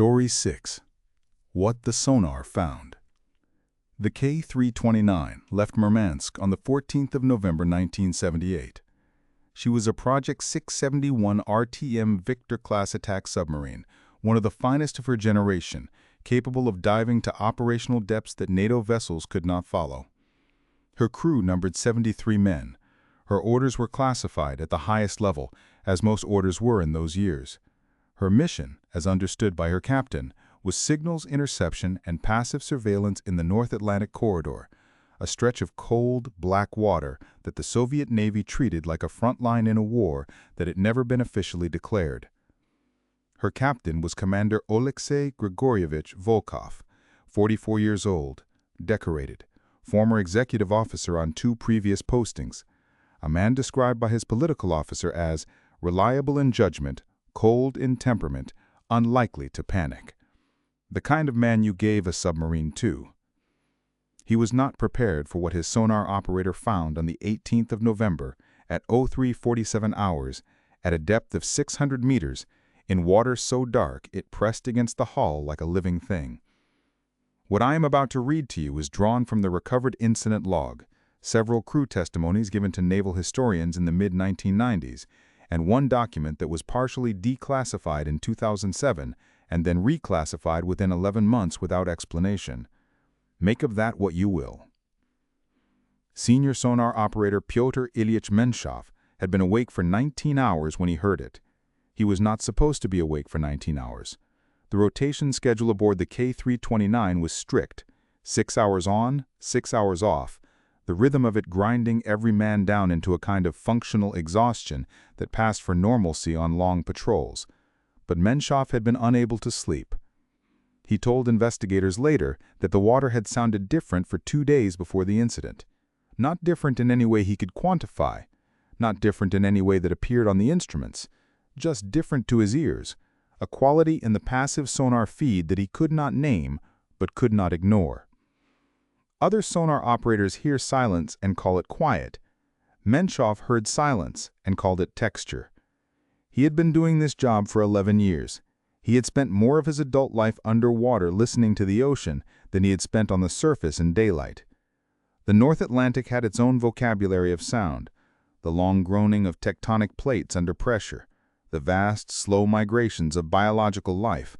Story 6. What the Sonar Found. The K-329 left Murmansk on the 14th of November 1978. She was a Project 671 RTM Victor-class attack submarine, one of the finest of her generation, capable of diving to operational depths that NATO vessels could not follow. Her crew numbered 73 men. Her orders were classified at the highest level, as most orders were in those years. Her mission, as understood by her captain, was signals interception and passive surveillance in the North Atlantic Corridor, a stretch of cold, black water that the Soviet Navy treated like a front line in a war that had never been officially declared. Her captain was Commander Alexei Grigorievich Volkov, 44 years old, decorated, former executive officer on 2 previous postings, a man described by his political officer as reliable in judgment, cold in temperament, unlikely to panic. The kind of man you gave a submarine to. He was not prepared for what his sonar operator found on the 18th of November at 03:47 hours at a depth of 600 meters in water so dark it pressed against the hull like a living thing. What I am about to read to you is drawn from the recovered incident log, several crew testimonies given to naval historians in the mid-1990s, and one document that was partially declassified in 2007 and then reclassified within 11 months without explanation. Make of that what you will. Senior sonar operator Pyotr Ilyich Menshov had been awake for 19 hours when he heard it. He was not supposed to be awake for 19 hours. The rotation schedule aboard the K-329 was strict, 6 hours on, 6 hours off, the rhythm of it grinding every man down into a kind of functional exhaustion that passed for normalcy on long patrols. But Menshov had been unable to sleep. He told investigators later that the water had sounded different for 2 days before the incident. Not different in any way he could quantify, not different in any way that appeared on the instruments, just different to his ears, a quality in the passive sonar feed that he could not name but could not ignore. Other sonar operators hear silence and call it quiet. Menshov heard silence and called it texture. He had been doing this job for 11 years. He had spent more of his adult life underwater listening to the ocean than he had spent on the surface in daylight. The North Atlantic had its own vocabulary of sound, the long groaning of tectonic plates under pressure, the vast, slow migrations of biological life,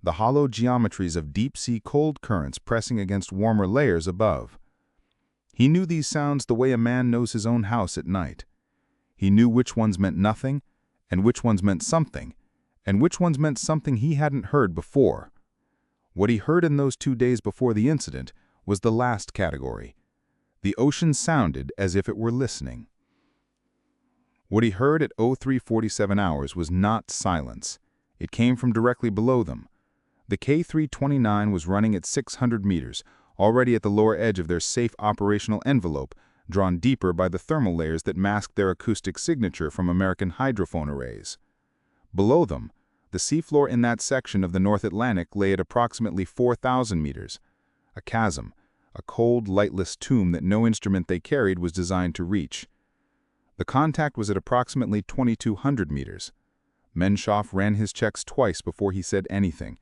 the hollow geometries of deep-sea cold currents pressing against warmer layers above. He knew these sounds the way a man knows his own house at night. He knew which ones meant nothing, and which ones meant something, and which ones meant something he hadn't heard before. What he heard in those 2 days before the incident was the last category. The ocean sounded as if it were listening. What he heard at 03:47 hours was not silence. It came from directly below them. The K-329 was running at 600 meters, already at the lower edge of their safe operational envelope, drawn deeper by the thermal layers that masked their acoustic signature from American hydrophone arrays. Below them, the seafloor in that section of the North Atlantic lay at approximately 4,000 meters, a chasm, a cold, lightless tomb that no instrument they carried was designed to reach. The contact was at approximately 2,200 meters. Menshov ran his checks twice before he said anything.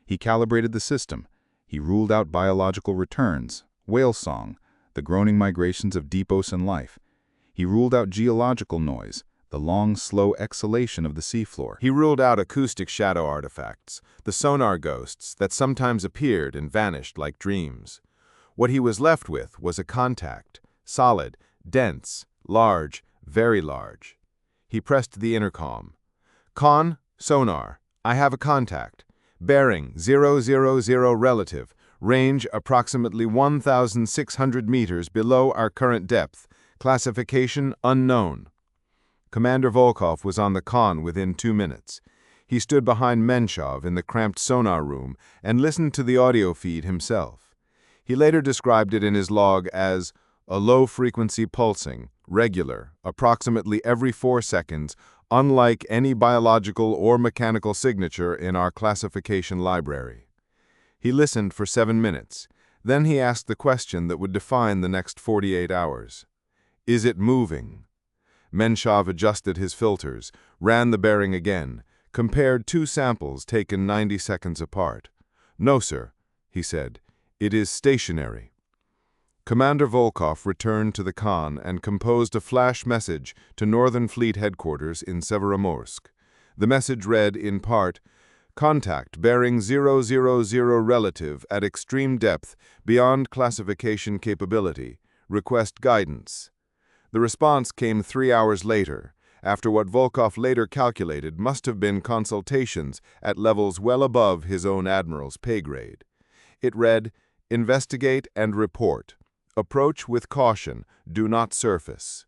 He calibrated the system. He ruled out biological returns, whale song, the groaning migrations of deep ocean life. He ruled out geological noise, the long, slow exhalation of the seafloor. He ruled out acoustic shadow artifacts, the sonar ghosts that sometimes appeared and vanished like dreams. What he was left with was a contact, solid, dense, large, very large. He pressed the intercom. "Con, sonar, I have a contact. Bearing 000 relative, range approximately 1,600 meters below our current depth, classification unknown." Commander Volkov was on the con within 2 minutes. He stood behind Menshov in the cramped sonar room and listened to the audio feed himself. He later described it in his log as a low-frequency pulsing, regular, approximately every 4 seconds, unlike any biological or mechanical signature in our classification library. He listened for 7 minutes. Then he asked the question that would define the next 48 hours. Is it moving? Menshov adjusted his filters, ran the bearing again, compared two samples taken 90 seconds apart. "No, sir," he said. "It is stationary." Commander Volkov returned to the Khan and composed a flash message to Northern Fleet Headquarters in Severomorsk. The message read, in part, "Contact bearing 000 relative at extreme depth beyond classification capability. Request guidance." The response came 3 hours later, after what Volkov later calculated must have been consultations at levels well above his own admiral's pay grade. It read, "Investigate and report. Approach with caution. Do not surface."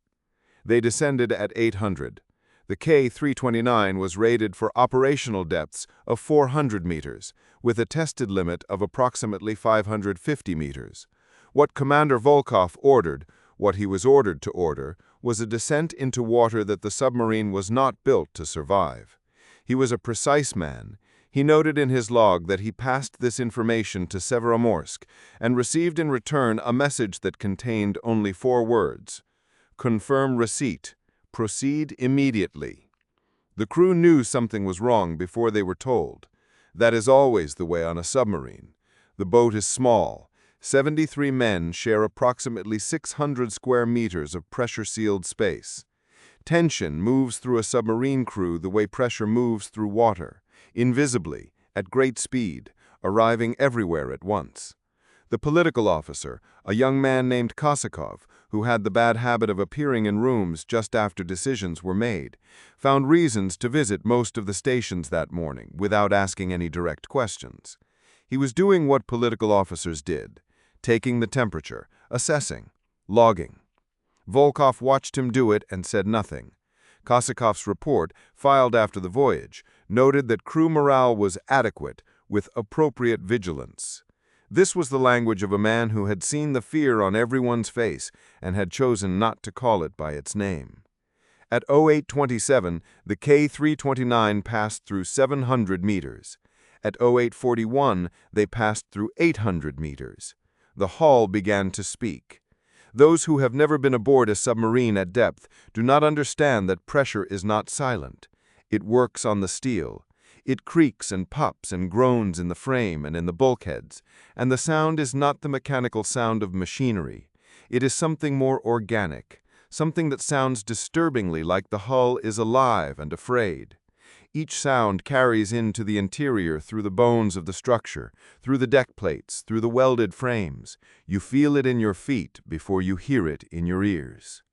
They descended at 800. The K-329 was rated for operational depths of 400 meters, with a tested limit of approximately 550 meters. What Commander Volkov ordered, what he was ordered to order, was a descent into water that the submarine was not built to survive. He was a precise man. He noted in his log that he passed this information to Severomorsk and received in return a message that contained only 4 words. "Confirm receipt. Proceed immediately." The crew knew something was wrong before they were told. That is always the way on a submarine. The boat is small. 73 men share approximately 600 square meters of pressure-sealed space. Tension moves through a submarine crew the way pressure moves through water, invisibly, at great speed, arriving everywhere at once. The political officer, a young man named Kosakov, who had the bad habit of appearing in rooms just after decisions were made, found reasons to visit most of the stations that morning without asking any direct questions. He was doing what political officers did, taking the temperature, assessing, logging. Volkov watched him do it and said nothing. Kosakov's report, filed after the voyage, noted that crew morale was adequate, with appropriate vigilance. This was the language of a man who had seen the fear on everyone's face and had chosen not to call it by its name. At 0827, the K-329 passed through 700 meters. At 0841, they passed through 800 meters. The hull began to speak. Those who have never been aboard a submarine at depth do not understand that pressure is not silent. It works on the steel. It creaks and pops and groans in the frame and in the bulkheads, and the sound is not the mechanical sound of machinery. It is something more organic, something that sounds disturbingly like the hull is alive and afraid. Each sound carries into the interior through the bones of the structure, through the deck plates, through the welded frames. You feel it in your feet before you hear it in your ears.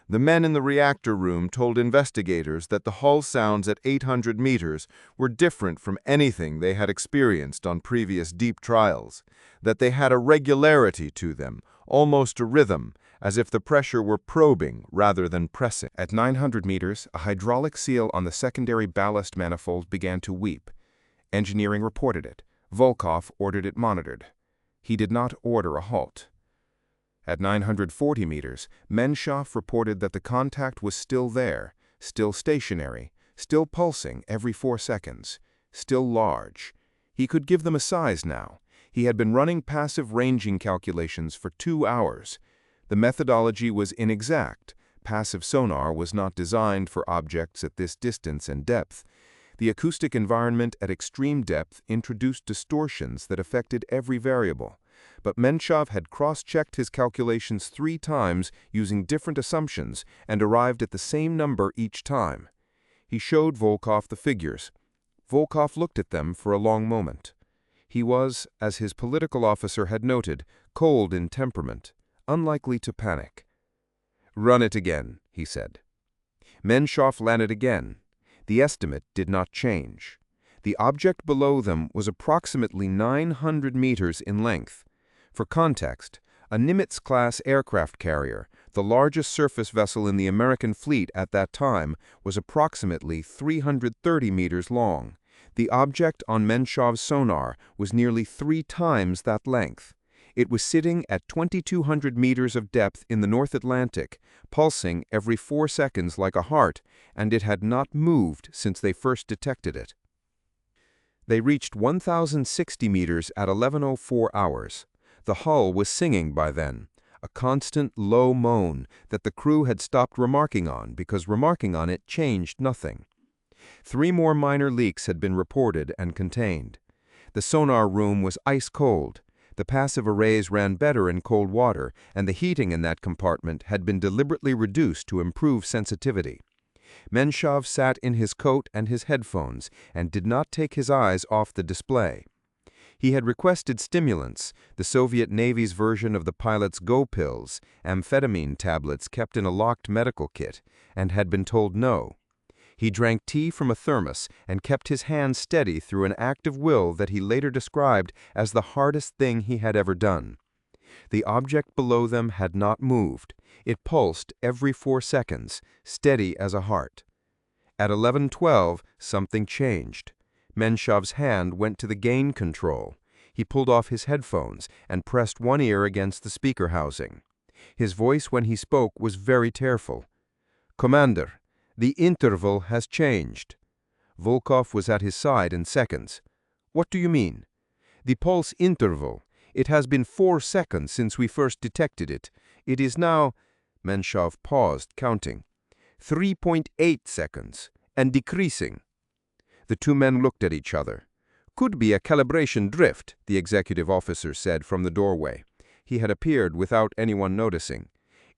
The men in the reactor room told investigators that the hull sounds at 800 meters were different from anything they had experienced on previous deep trials, that they had a regularity to them, almost a rhythm, as if the pressure were probing rather than pressing. At 900 meters, a hydraulic seal on the secondary ballast manifold began to weep. Engineering reported it. Volkov ordered it monitored. He did not order a halt. At 940 meters, Menshoff reported that the contact was still there, still stationary, still pulsing every 4 seconds, still large. He could give them a size now. He had been running passive ranging calculations for 2 hours. The methodology was inexact. Passive sonar was not designed for objects at this distance and depth. The acoustic environment at extreme depth introduced distortions that affected every variable. But Menshoff had cross-checked his calculations 3 times using different assumptions and arrived at the same number each time. He showed Volkov the figures. Volkov looked at them for a long moment. He was, as his political officer had noted, cold in temperament, unlikely to panic. "Run it again," he said. Menshoff ran it again. The estimate did not change. The object below them was approximately 900 meters in length. For context, a Nimitz-class aircraft carrier, the largest surface vessel in the American fleet at that time, was approximately 330 meters long. The object on Menshov's sonar was nearly 3 times that length. It was sitting at 2,200 meters of depth in the North Atlantic, pulsing every 4 seconds like a heart, and it had not moved since they first detected it. They reached 1,060 meters at 11:04 hours. The hull was singing by then, a constant low moan that the crew had stopped remarking on because remarking on it changed nothing. 3 more minor leaks had been reported and contained. The sonar room was ice cold. The passive arrays ran better in cold water, and the heating in that compartment had been deliberately reduced to improve sensitivity. Menshov sat in his coat and his headphones and did not take his eyes off the display. He had requested stimulants, the Soviet Navy's version of the pilot's Go pills, amphetamine tablets kept in a locked medical kit, and had been told no. He drank tea from a thermos and kept his hand steady through an act of will that he later described as the hardest thing he had ever done. The object below them had not moved. It pulsed every 4 seconds, steady as a heart. At 11:12, something changed. Menshov's hand went to the gain control. He pulled off his headphones and pressed one ear against the speaker housing. His voice when he spoke was very tearful. "Commander, the interval has changed." Volkov was at his side in seconds. "What do you mean?" "The pulse interval. It has been 4 seconds since we first detected it. It is now—" Menshov paused, counting. 3.8 seconds, and decreasing." The 2 men looked at each other. "Could be a calibration drift," the executive officer said from the doorway. He had appeared without anyone noticing.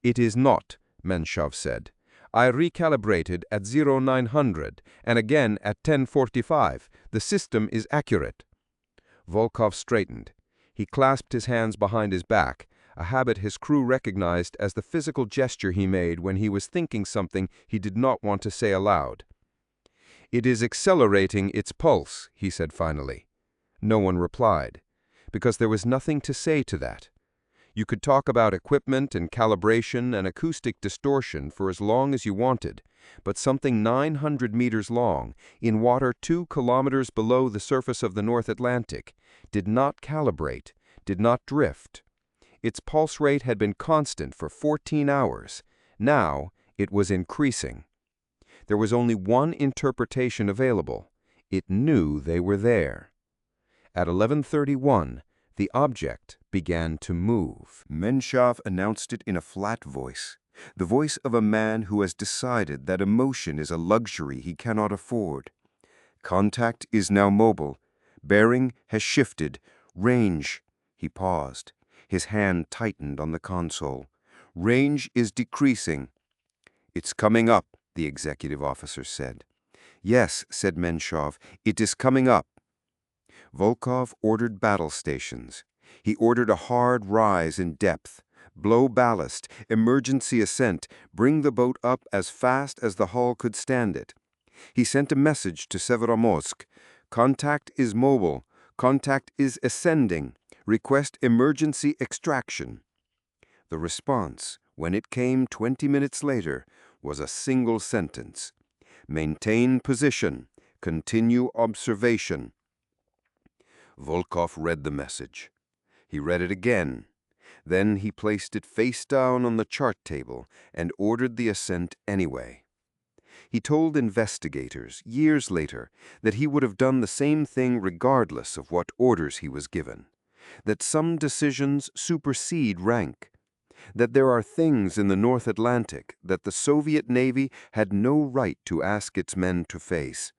"It is not," Menshov said. "I recalibrated at 0900 and again at 1045. The system is accurate." Volkov straightened. He clasped his hands behind his back, a habit his crew recognized as the physical gesture he made when he was thinking something he did not want to say aloud. "It is accelerating its pulse," he said finally. No one replied, because there was nothing to say to that. You could talk about equipment and calibration and acoustic distortion for as long as you wanted, but something 900 meters long, in water 2 kilometers below the surface of the North Atlantic, did not calibrate, did not drift. Its pulse rate had been constant for 14 hours. Now it was increasing. There was only one interpretation available. It knew they were there. At 11:31, the object began to move. Menshov announced it in a flat voice, the voice of a man who has decided that emotion is a luxury he cannot afford. Contact is now mobile. Bearing has shifted. Range. He paused. His hand tightened on the console. Range is decreasing. "It's coming up," the executive officer said. "Yes," said Menshov, "it is coming up." Volkov ordered battle stations. He ordered a hard rise in depth. Blow ballast, emergency ascent, bring the boat up as fast as the hull could stand it. He sent a message to Severomorsk. "Contact is mobile. Contact is ascending. Request emergency extraction." The response, when it came 20 minutes later, was a single sentence. "Maintain position. Continue observation." Volkov read the message. He read it again. Then he placed it face down on the chart table and ordered the ascent anyway. He told investigators, years later, that he would have done the same thing regardless of what orders he was given, that some decisions supersede rank, that there are things in the North Atlantic that the Soviet Navy had no right to ask its men to face.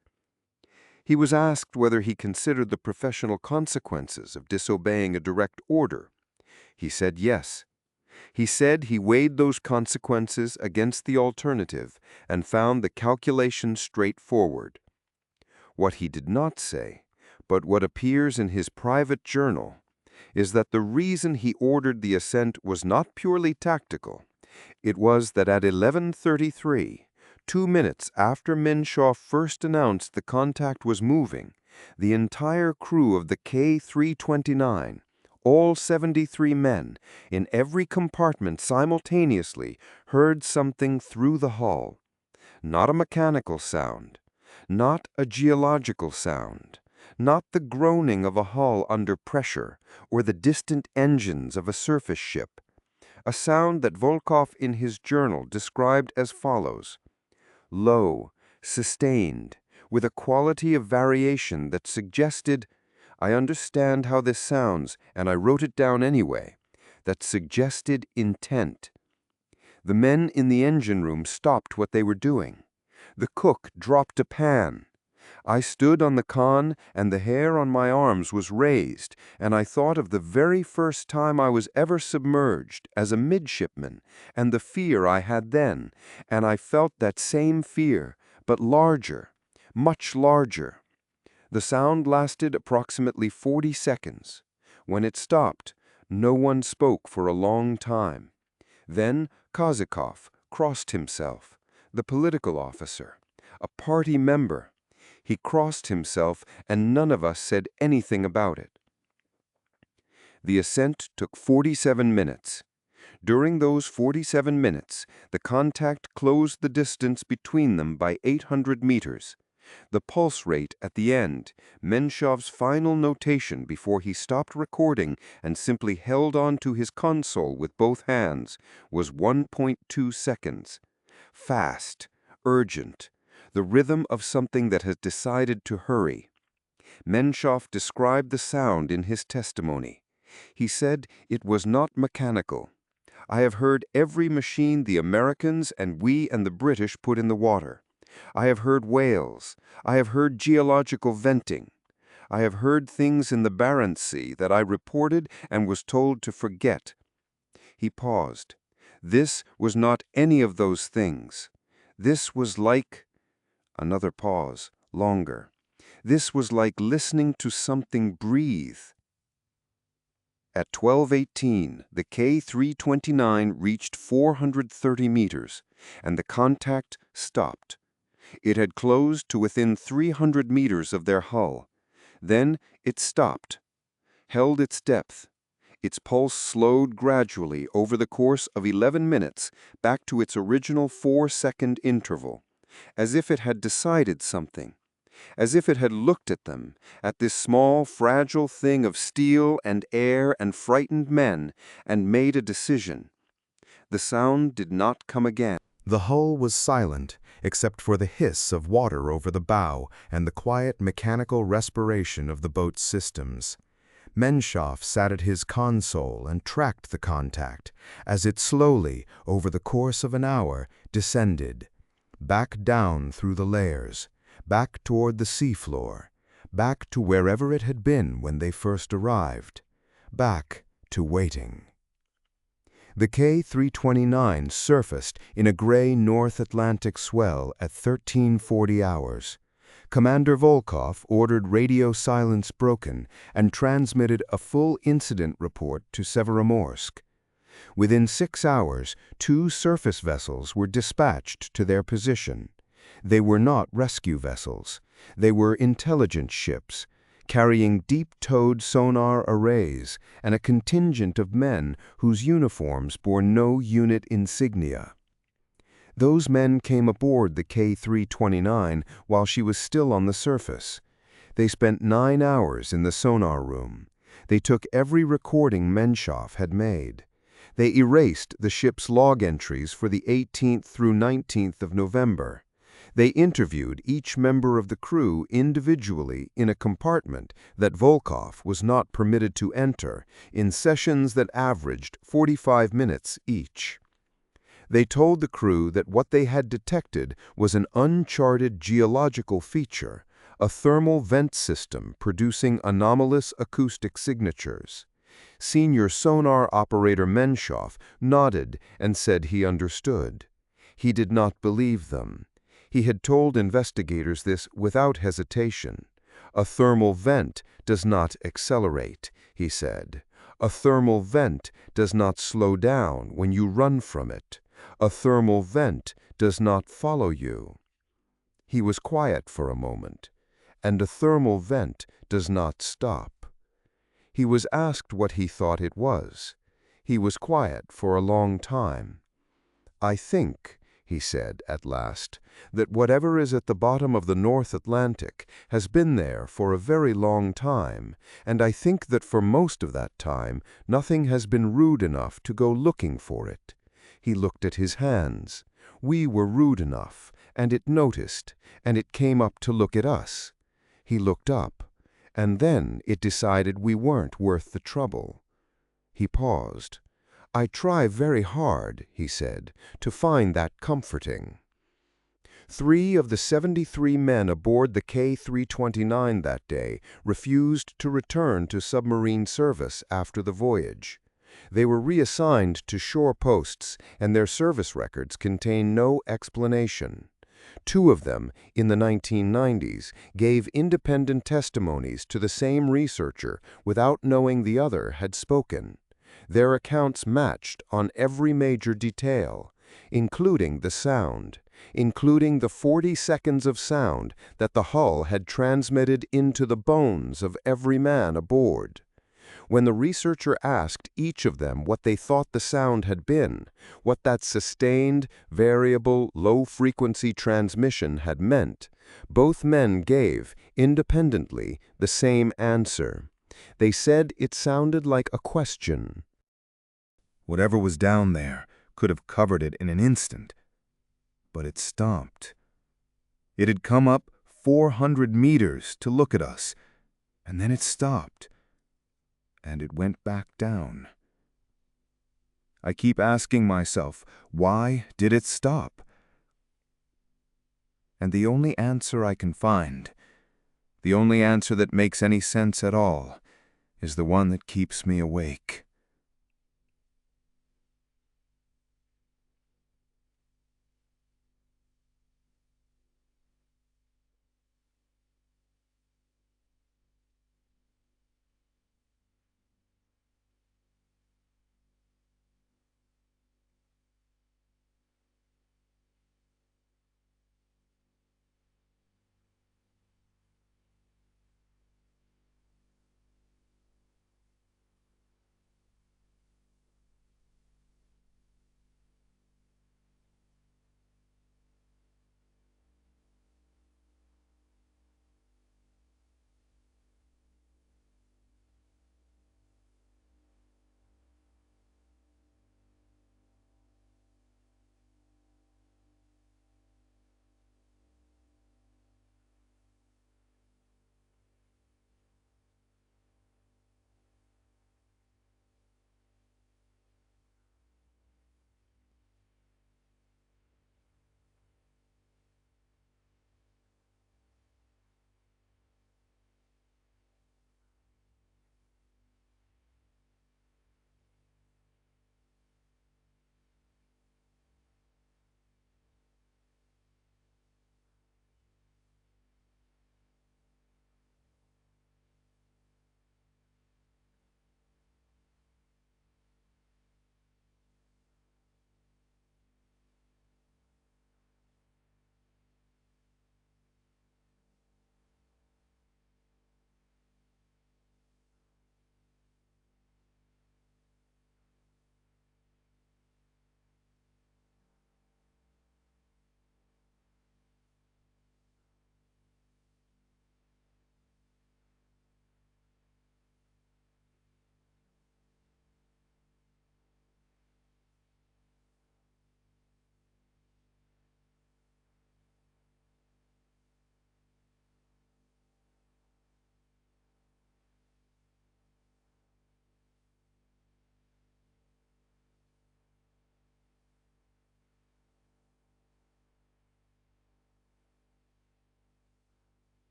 He was asked whether he considered the professional consequences of disobeying a direct order. He said yes. He said he weighed those consequences against the alternative and found the calculation straightforward. What he did not say, but what appears in his private journal, is that the reason he ordered the ascent was not purely tactical. It was that at 11:33, 2 minutes after Menshov first announced the contact was moving, the entire crew of the K-329, all 73 men, in every compartment simultaneously, heard something through the hull. Not a mechanical sound, not a geological sound, not the groaning of a hull under pressure or the distant engines of a surface ship. A sound that Volkov in his journal described as follows: low, sustained, with a quality of variation that suggested, I understand how this sounds, and I wrote it down anyway, that suggested intent. The men in the engine room stopped what they were doing. The cook dropped a pan. I stood on the con, and the hair on my arms was raised, and I thought of the very first time I was ever submerged as a midshipman, and the fear I had then, and I felt that same fear, but larger, much larger. The sound lasted approximately 40 seconds. When it stopped, no one spoke for a long time. Then Kozakov crossed himself, the political officer, a party member. He crossed himself, and none of us said anything about it. The ascent took 47 minutes. During those 47 minutes, the contact closed the distance between them by 800 meters. The pulse rate at the end, Menshov's final notation before he stopped recording and simply held on to his console with both hands, was 1.2 seconds. Fast, urgent, the rhythm of something that has decided to hurry. Menshov described the sound in his testimony. He said it was not mechanical. I have heard every machine the Americans and we and the British put in the water. I have heard whales. I have heard geological venting. I have heard things in the Barents Sea that I reported and was told to forget. He paused. This was not any of those things. This was like... Another pause, longer. This was like listening to something breathe. At 12:18, the K-329 reached 430 meters, and the contact stopped. It had closed to within 300 meters of their hull. Then it stopped, held its depth. Its pulse slowed gradually over the course of 11 minutes back to its original 4-second interval, as if it had decided something, as if it had looked at them, at this small, fragile thing of steel and air and frightened men, and made a decision. The sound did not come again. The hull was silent, except for the hiss of water over the bow and the quiet mechanical respiration of the boat's systems. Menshov sat at his console and tracked the contact, as it slowly, over the course of an hour, descended, back down through the layers, back toward the seafloor, back to wherever it had been when they first arrived, back to waiting. The K-329 surfaced in a gray North Atlantic swell at 1340 hours. Commander Volkov ordered radio silence broken and transmitted a full incident report to Severomorsk. Within 6 hours, 2 surface vessels were dispatched to their position. They were not rescue vessels. They were intelligence ships, carrying deep-towed sonar arrays and a contingent of men whose uniforms bore no unit insignia. Those men came aboard the K-329 while she was still on the surface. They spent 9 hours in the sonar room. They took every recording Menshov had made. They erased the ship's log entries for the 18th through 19th of November. They interviewed each member of the crew individually in a compartment that Volkov was not permitted to enter, in sessions that averaged 45 minutes each. They told the crew that what they had detected was an uncharted geological feature, a thermal vent system producing anomalous acoustic signatures. Senior sonar operator Menshov nodded and said he understood. He did not believe them. He had told investigators this without hesitation. A thermal vent does not accelerate, he said. A thermal vent does not slow down when you run from it. A thermal vent does not follow you. He was quiet for a moment. And a thermal vent does not stop. He was asked what he thought it was. He was quiet for a long time. I think, he said at last, that whatever is at the bottom of the North Atlantic has been there for a very long time, and I think that for most of that time nothing has been rude enough to go looking for it. He looked at his hands. We were rude enough, and it noticed, and it came up to look at us. He looked up, and then it decided we weren't worth the trouble. He paused. I try very hard, he said, to find that comforting. 3 of the 73 men aboard the K-329 that day refused to return to submarine service after the voyage. They were reassigned to shore posts, and their service records contain no explanation. 2 of them, in the 1990s, gave independent testimonies to the same researcher without knowing the other had spoken. Their accounts matched on every major detail, including the sound, including the 40 seconds of sound that the hull had transmitted into the bones of every man aboard. When the researcher asked each of them what they thought the sound had been, what that sustained, variable, low-frequency transmission had meant, both men gave, independently, the same answer. They said it sounded like a question. Whatever was down there could have covered it in an instant. But it stopped. It had come up 400 meters to look at us, and then it stopped. And it went back down. I keep asking myself, why did it stop? And the only answer I can find, the only answer that makes any sense at all, is the one that keeps me awake.